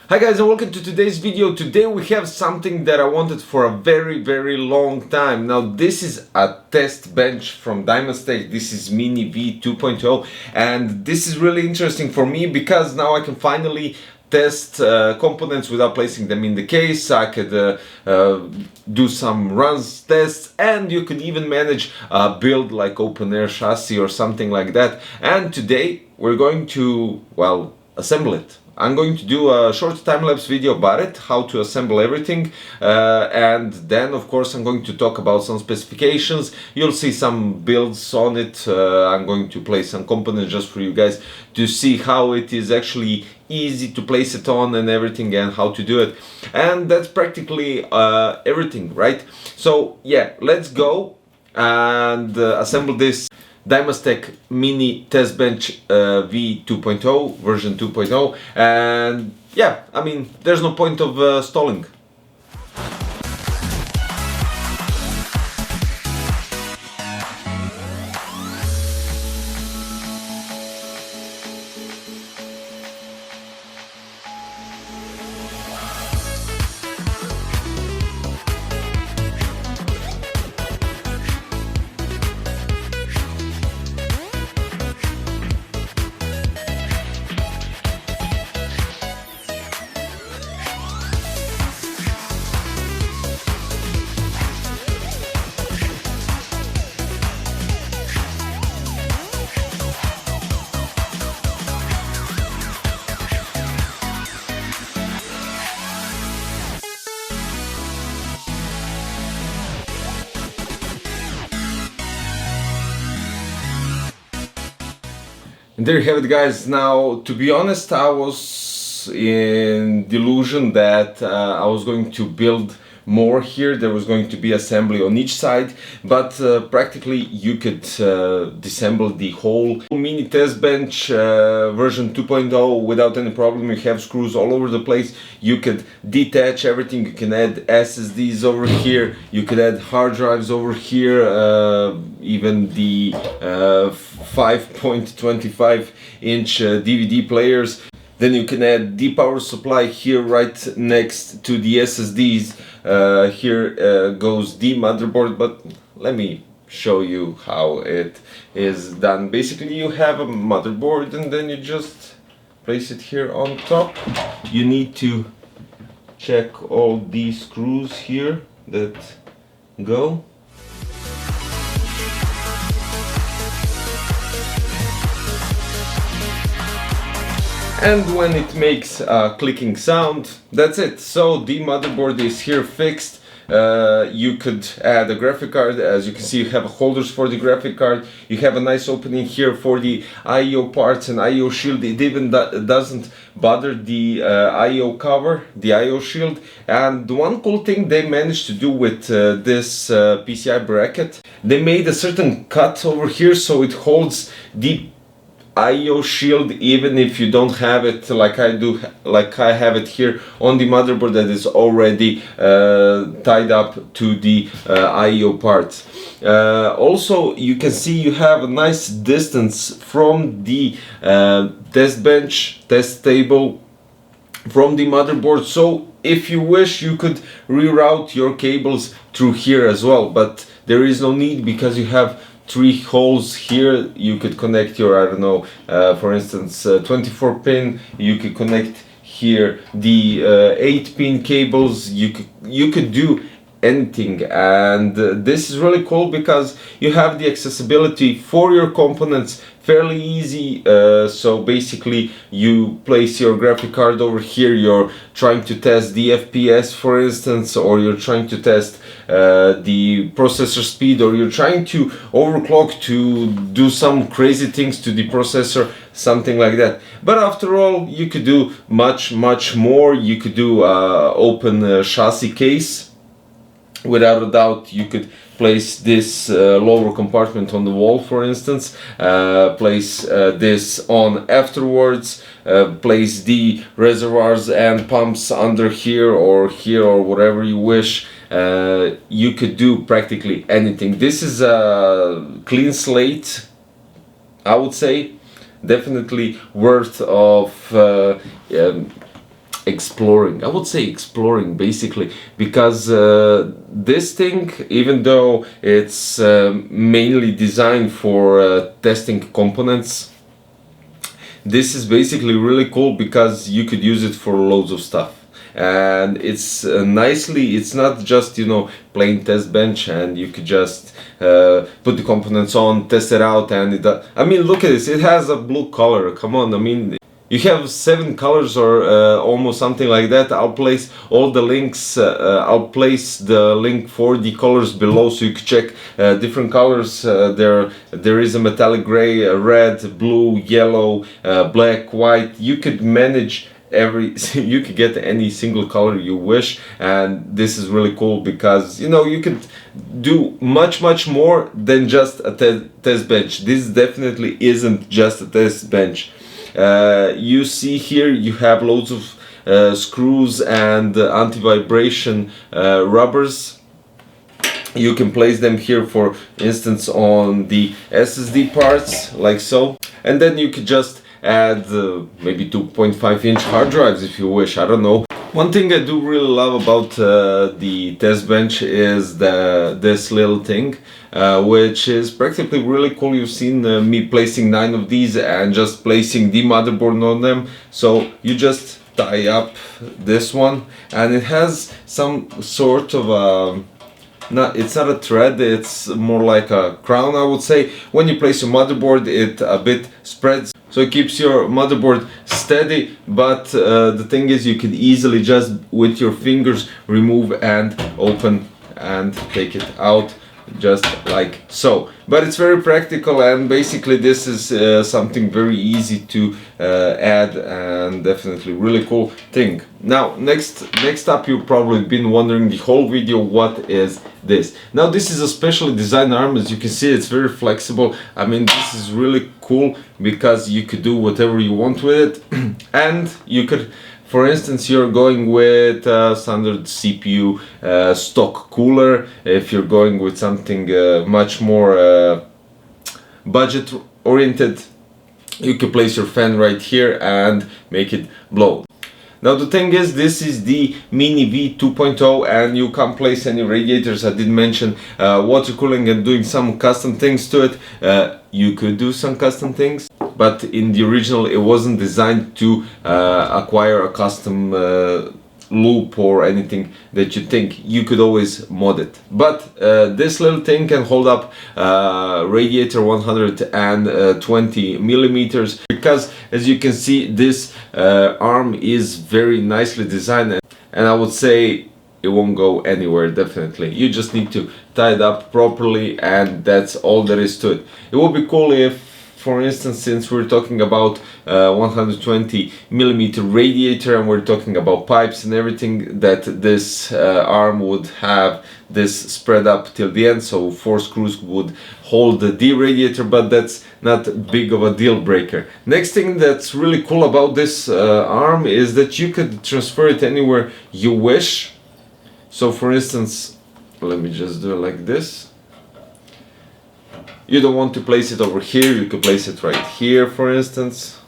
Hi guys, and welcome to today's video. Today we have something that I wanted for a very long time. Now this is a test bench from DimasTech. This is Mini V2.0 and this is really interesting for me because now I can finally test components without placing them in the case. I could do some runs tests, and you could even manage a build like open air chassis or something like that. And today we're going to, well, assemble it. I'm going to do a short time-lapse video about it, how to assemble everything, and then of course I'm going to talk about some specifications. You'll see some builds on it. I'm going to place some components just for you guys to see how it is actually easy to place it on and everything, and how to do it. And that's practically everything, right? So yeah, let's go and assemble this DimasTech Mini Test Bench V2.0 version 2.0, and yeah, I mean, there's no point of stalling. And there you have it, guys. Now, to be honest, I was in delusion that I was going to build more here. There was going to be assembly on each side, but practically you could disassemble the whole mini test bench version 2.0 without any problem. You have screws all over the place. You could detach everything. You can add SSDs over here. You could add hard drives over here, even the 5.25 inch DVD players. Then you can add the power supply here right next to the SSDs. Here goes the motherboard, but let me show you how it is done. Basically, you have a motherboard and then you just place it here on top. You need to check all these screws here that go. And when it makes a clicking sound, that's it. So the motherboard is here fixed. You could add a graphic card. As you can see, you have holders for the graphic card. You have a nice opening here for the I/O parts and I/O shield. It even doesn't bother the I/O cover, the I/O shield. And one cool thing they managed to do with this PCI bracket, they made a certain cut over here so it holds the I/O shield even if you don't have it like I do, like I have it here on the motherboard that is already tied up to the I/O parts. Also, you can see you have a nice distance from the test bench, test table, from the motherboard. So if you wish, you could reroute your cables through here as well, but there is no need because you have 3 holes here. You could connect your, I don't know, for instance, 24 pin. You could connect here the 8 pin cables. You could do anything, and this is really cool because you have the accessibility for your components fairly easy. So basically you place your graphic card over here, you're trying to test the FPS, for instance, or you're trying to test the processor speed, or you're trying to overclock to do some crazy things to the processor, something like that. But after all, you could do much more. You could do open chassis case. Without a doubt, you could place this lower compartment on the wall, for instance, place this on afterwards, place the reservoirs and pumps under here or whatever you wish. You could do practically anything. This is a clean slate, I would say. Definitely worth of exploring. I would say exploring basically, because this thing, even though it's mainly designed for testing components, this is basically really cool because you could use it for loads of stuff. And it's nicely, it's not just, you know, plain test bench and you could just put the components on, test it out, and it I mean, look at this, it has a blue color, come on, I mean, you have 7 colors or almost something like that. I'll place all the links, I'll place the link for the colors below so you can check different colors. There is a metallic gray, red, blue, yellow, black, white. You could manage you could get any single color you wish, and this is really cool because, you know, you could do much more than just a test bench. This definitely isn't just a test bench. You see here you have loads of screws and anti-vibration rubbers. You can place them here, for instance, on the SSD parts, like so, and then you could just add maybe 2.5-inch hard drives if you wish, I don't know. One thing I do really love about the test bench is this little thing, which is practically really cool. You've seen me placing 9 of these and just placing the motherboard on them. So you just tie up this one, and it has some sort of it's not a thread, it's more like a crown, I would say. When you place your motherboard, it a bit spreads, so it keeps your motherboard steady, but the thing is, you can easily just with your fingers remove and open and take it out, just like so. But it's very practical, and basically this is something very easy to add, and definitely really cool thing. Now next up, you've probably been wondering the whole video, what is this? Now this is a specially designed arm. As you can see, it's very flexible. I mean, this is really cool because you could do whatever you want with it. And you could, for instance, you're going with standard CPU stock cooler. If you're going with something much more budget oriented, you can place your fan right here and make it blow. Now the thing is, this is the Mini V2.0, and you can't place any radiators. I did mention water cooling and doing some custom things to it. You could do some custom things, but in the original it wasn't designed to acquire a custom loop or anything that you think. You could always mod it, but this little thing can hold up radiator 120 millimeters, because as you can see, this arm is very nicely designed, and I would say it won't go anywhere. Definitely, you just need to tie it up properly, and that's all there is to it. It would be cool if, for instance, since we're talking about 120 millimeter radiator and we're talking about pipes and everything, that this arm would have this spread up till the end, so 4 screws would hold the radiator, but that's not big of a deal breaker. Next thing that's really cool about this arm is that you could transfer it anywhere you wish. So for instance, let me just do it like this. You don't want to place it over here, you could place it right here, for instance,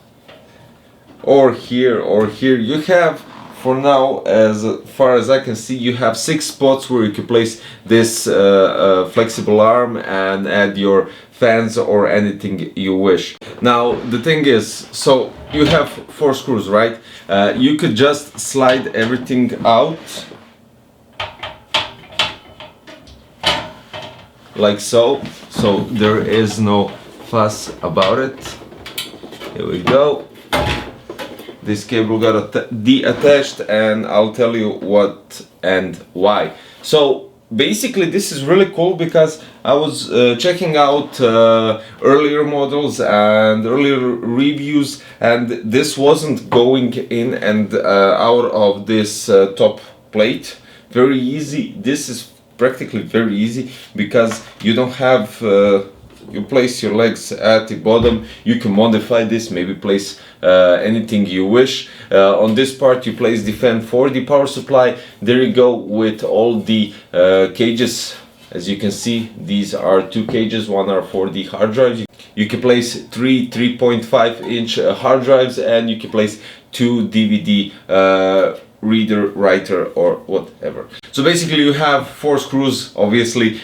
or here or here. You have, for now, as far as I can see, you have 6 spots where you can place this flexible arm and add your fans or anything you wish. Now the thing is, so you have 4 screws, right? You could just slide everything out like so, so there is no fuss about it. Here we go. This cable got detached, and I'll tell you what and why. So basically this is really cool because I was checking out earlier models and earlier reviews, and this wasn't going in and out of this top plate very easy. This is practically very easy because you don't have you place your legs at the bottom. You can modify this, maybe place anything you wish. On this part you place the fan for the power supply. There you go, with all the cages. As you can see, these are 2 cages, one are for the hard drives. You can place 3 3.5-inch hard drives, and you can place to DVD reader, writer, or whatever. So basically you have 4 screws, obviously,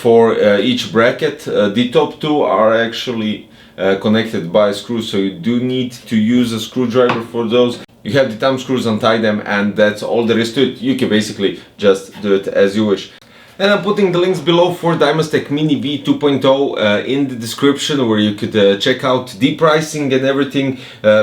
for each bracket. The top 2 are actually connected by screws, so you do need to use a screwdriver for those. You have the thumb screws, untie them, and that's all there is to it. You can basically just do it as you wish. And I'm putting the links below for DimasTech Mini V2.0 in the description, where you could check out the pricing and everything,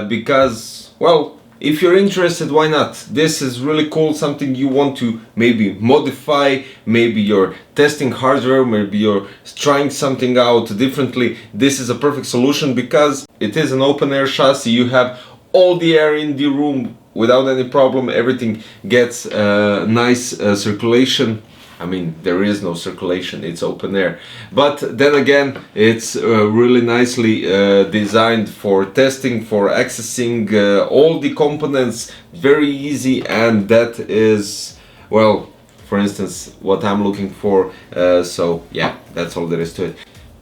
because, well, if you're interested, why not? This is really cool, something you want to maybe modify, maybe you're testing hardware, maybe you're trying something out differently. This is a perfect solution because it is an open air chassis. You have all the air in the room without any problem. Everything gets nice circulation. I mean, there is no circulation, it's open air. But then again, it's really nicely designed for testing, for accessing all the components, very easy, and that is, well, for instance, what I'm looking for. So yeah, that's all there is to it.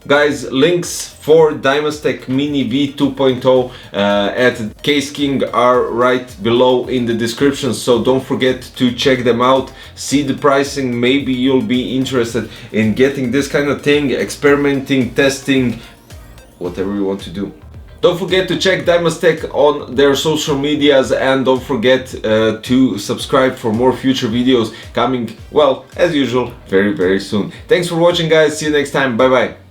Guys, links for DimasTech Mini V2.0 at Case King are right below in the description, so don't forget to check them out, see the pricing. Maybe you'll be interested in getting this kind of thing, experimenting, testing, whatever you want to do. Don't forget to check DimasTech on their social medias, and don't forget to subscribe for more future videos coming, well, as usual, very soon. Thanks for watching, guys. See you next time. Bye bye.